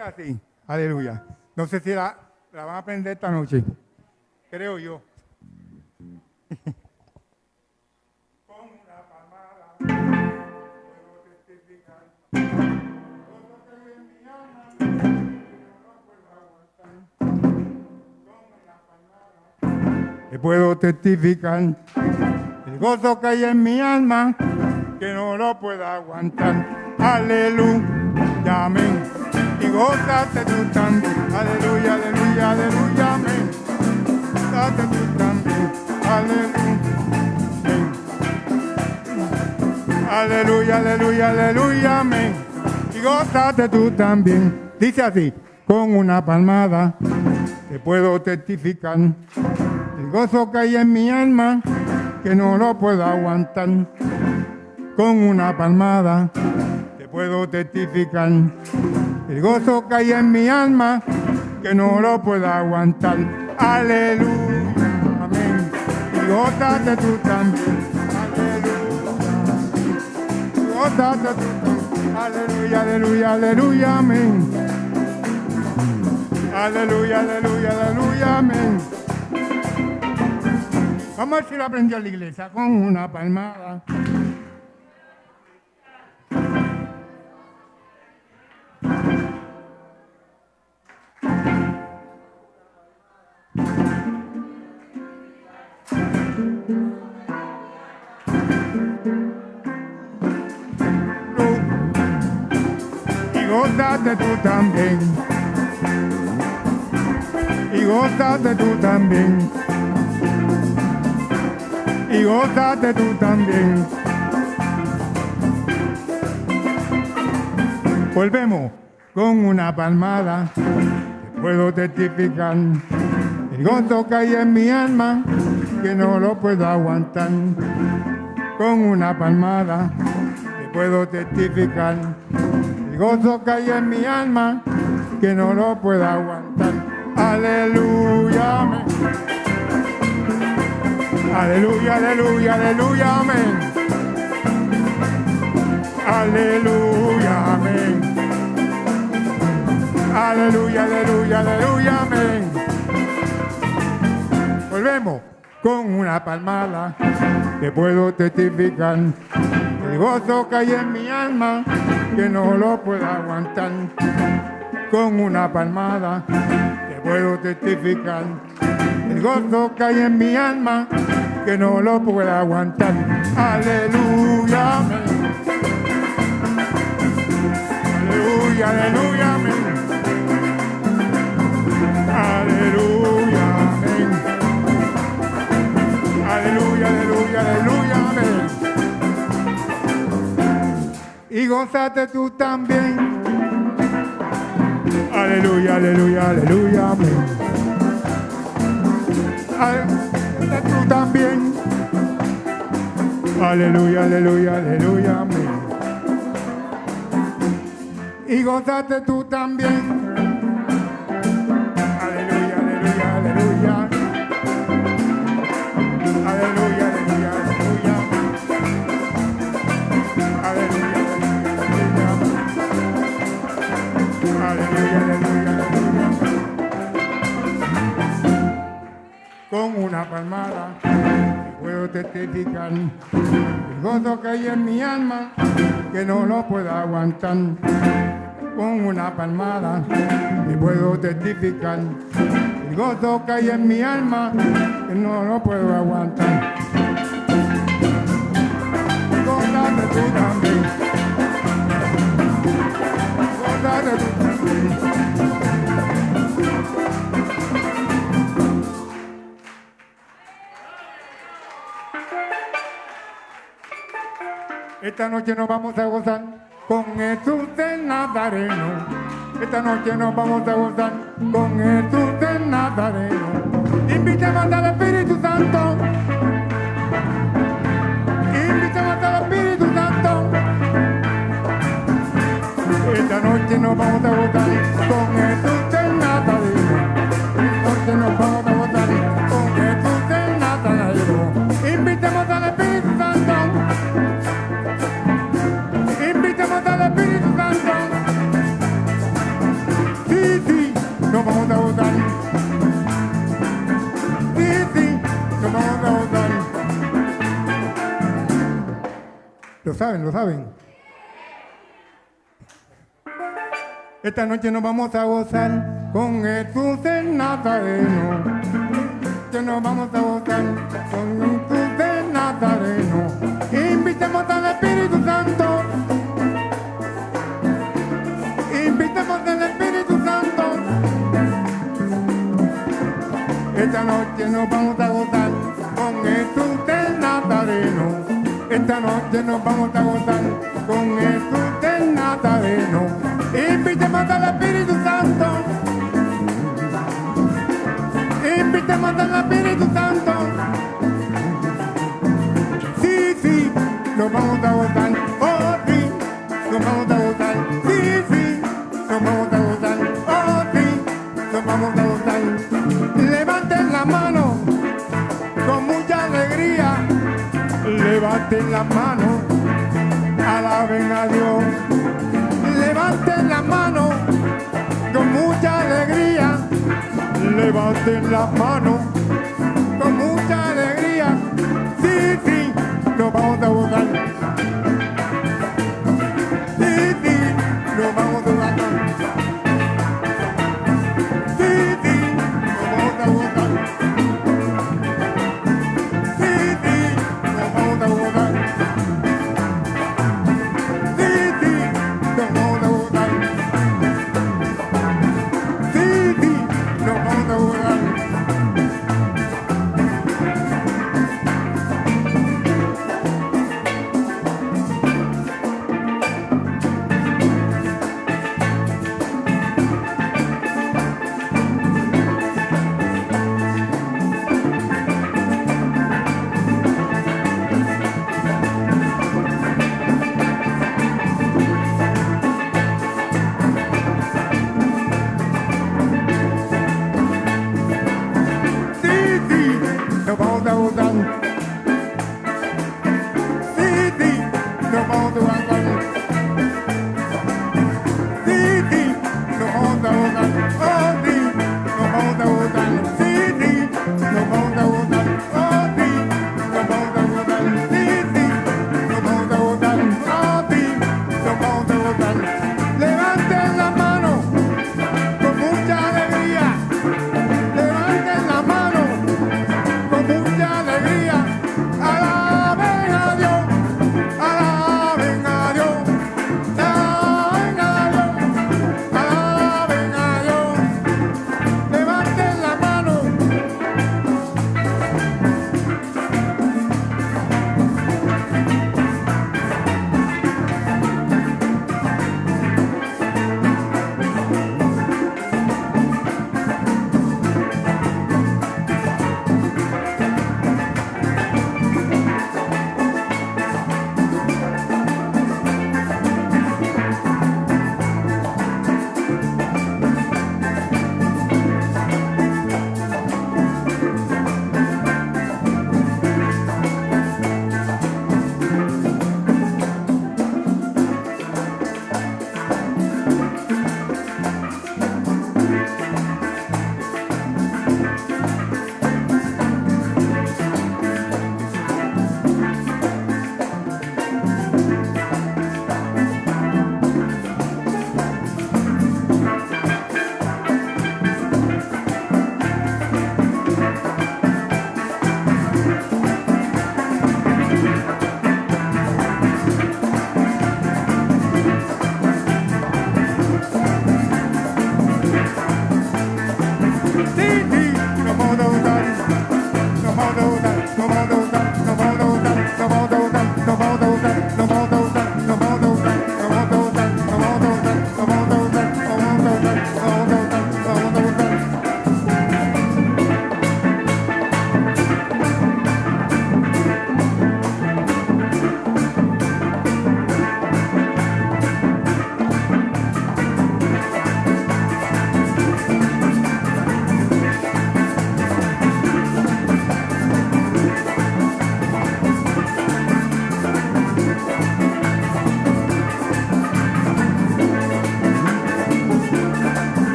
Dice así, aleluya. No sé si la van a aprender esta noche. Creo yo. Con una palmada puedo testificar. Todo que hay en mi alma, que no lo puedo aguantar. Con una palmada te puedo testificar. El gozo que hay en mi alma, que no lo puedo aguantar. Aleluya, amén. Y gózate tú también. Aleluya, aleluya, aleluya, amén. Gózate tú también. Aleluya. Aleluya, aleluya, aleluya, amén. Y gózate tú también. Dice así, con una palmada te puedo testificar. El gozo que hay en mi alma, que no lo puedo aguantar. Con una palmada te puedo testificar. El gozo que hay en mi alma, que no lo puedo aguantar. Aleluya, amén. Y gózate tú también. Aleluya. Y gózate tú también. Aleluya, aleluya, aleluya, amén. Aleluya, aleluya, aleluya, amén. Vamos a ver si lo aprendió en la iglesia con una palmada. Y gózate tú también. Y gózate tú también. Y gózate tú también. Volvemos con una palmada. Te puedo testificar. El gozo que hay en mi alma, que no lo puedo aguantar. Con una palmada te puedo testificar. El gozo que hay en mi alma, que no lo puedo aguantar. Aleluya, amén. Aleluya, aleluya, aleluya, amén. Aleluya, amén. Aleluya, aleluya, aleluya, amén. Volvemos con una palmada, te puedo testificar. El gozo que hay en mi alma, que no lo puedo aguantar. Con una palmada, te puedo testificar. El gozo que hay en mi alma, que no lo puedo aguantar. Aleluya, amén. Aleluya, aleluya, amén. Aleluya, amén. Aleluya, aleluya, aleluya, amén. Y gózate tú también. Aleluya, aleluya, aleluya, amén. Aleluya, tú también. Aleluya, aleluya, aleluya, amén. Y gózate tú también. Aleluya, aleluya, aleluya. Aleluya, aleluya, aleluya. Aleluya, aleluya, aleluya. Aleluya, aleluya, aleluya. Con una palmada puedo testificar el gozo que hay en mi alma, que no lo puedo aguantar. Con una palmada te puedo testificar el gozo que hay en mi alma, que no lo puedo aguantar. Gózate tú también. Gózate tú también. Esta noche nos vamos a gozar con Jesús del Nazareno. Esta noche nos vamos a gozar con Jesús del Nazareno. Invitemos al Espíritu Santo. Invitemos al Espíritu Santo. Esta noche nos vamos a gozar con Jesús del Nazareno. Esta noche nos vamos a gozar con Jesús del Nazareno. Invitemos al Espíritu Santo. Invitemos al Espíritu Santo. nos vamos a gozar. Sí, sí, nos vamos a gozar. Lo saben, lo saben. Esta noche nos vamos a gozar con Jesús el Nazareno. Que nos vamos a gozar con Jesús el Nazareno. Invitemos al Espíritu Santo. Invitemos al Espíritu Santo. Esta noche nos vamos a gozar con Jesús el Nazareno. Esta noche nos vamos a gozar con Jesús el Nazareno. Invitemos al Espíritu Santo. Invitemos al Espíritu Santo. Sí, sí, nos vamos a gozar. Oh, sí, nos vamos a gozar. Sí, sí, nos vamos a gozar. Oh, sí, nos vamos a gozar. Levanten la mano con mucha alegría. Levanten la mano, alaben a Dios. Levanten la mano con mucha alegría. Levanten la mano con mucha alegría. Sí, sí, nos vamos a gozar. Sí, sí, nos vamos a gozar. Sí, sí, nos vamos a gozar. Sí, sí, nos vamos a gozar. Sí, sí, nos vamos a gozar. Sí, sí, nos vamos a gozar.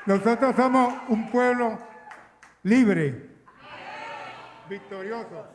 Nosotros somos un pueblo libre, victorioso.